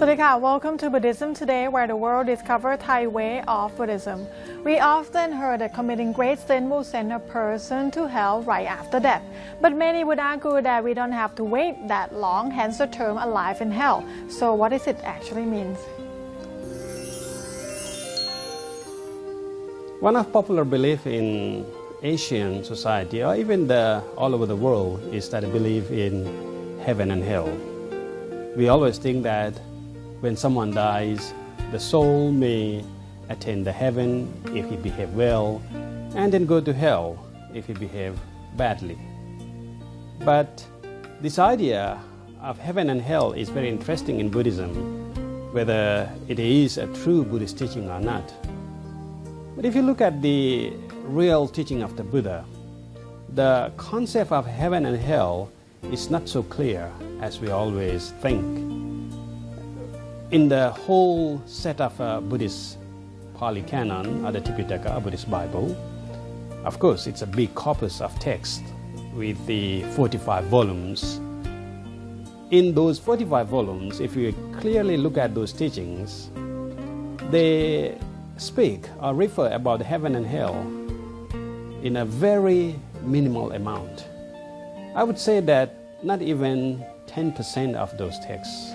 Swadika, welcome to Buddhism Today, where the world discovers Thai way of Buddhism. We often heard that committing great sin will send a person to hell right after death. But many would argue that we don't have to wait that long, hence the term alive in hell. So what does it actually mean? One of popular belief in Asian society, or even all over the world, is that a belief in heaven and hell. We always think that when someone dies, the soul may attain the heaven if he behave well, and then go to hell if he behave badly. But this idea of heaven and hell is very interesting in Buddhism, whether it is a true Buddhist teaching or not. But if you look at the real teaching of the Buddha, the concept of heaven and hell is not so clear as we always think. In the whole set of Buddhist Pali Canon, or the Tipitaka, Buddhist Bible, of course it's a big corpus of text with the 45 volumes. In those 45 volumes, if you clearly look at those teachings, they speak or refer about heaven and hell in a very minimal amount. I would say that not even 10% of those texts.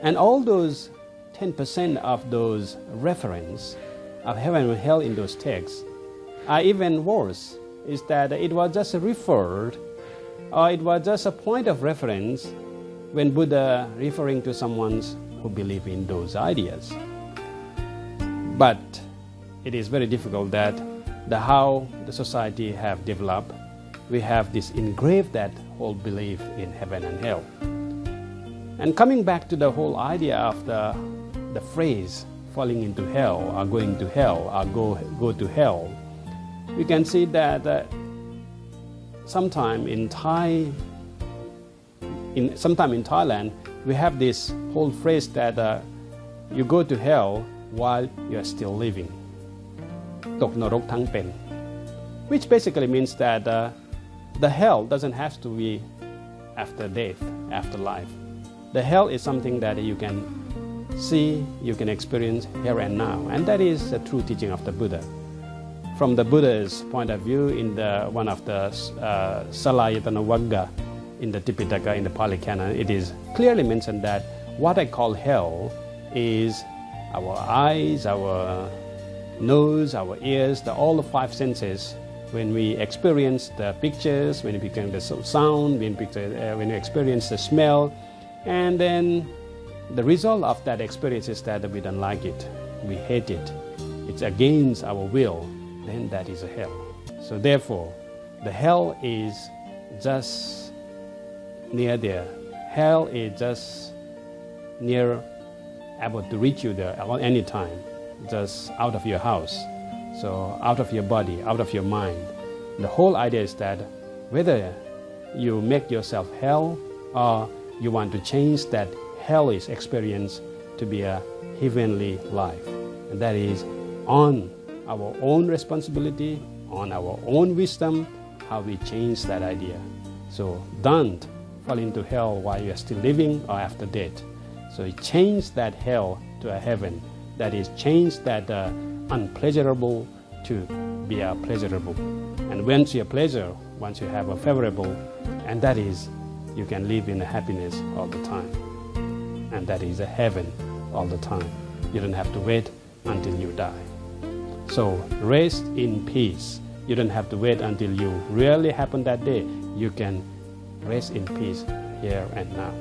And all those 10% of those reference of heaven and hell in those texts are even worse, is that it was just referred, or it was just a point of reference when Buddha referring to someone who believe in those ideas. But it is very difficult that how the society have developed, we have this engraved that whole belief in heaven and hell. And coming back to the whole idea of the phrase falling into hell, or going to hell, or go to hell, we can see that sometime in Thailand, we have this whole phrase that you go to hell while you are still living. Tok narok thang pen, which basically means that the hell doesn't have to be after death, after life. The hell is something that you can see, you can experience here and now, and that is the true teaching of the Buddha. From the Buddha's point of view, in one of the Salayatana Vagga in the Tipitaka, in the Pali Canon, it is clearly mentioned that what I call hell is our eyes, our nose, our ears, all the five senses. When we experience the pictures, when we experience the sound, when we experience the smell, and then the result of that experience is that we don't like it, we hate it, it's against our will, then that is a hell. So therefore, the hell is just near there. Hell is just near, able to reach you there at any time, just out of your house, so out of your body, out of your mind. The whole idea is that whether you make yourself hell or you want to change that hellish experience to be a heavenly life. And that is on our own responsibility, on our own wisdom, how we change that idea. So don't fall into hell while you are still living or after death. So change that hell to a heaven. That is, change that unpleasurable to be a pleasurable. And once you are pleasure, once you have a favorable, and that is, you can live in happiness all the time. And that is a heaven all the time. You don't have to wait until you die. So rest in peace. You don't have to wait until you really happen that day. You can rest in peace here and now.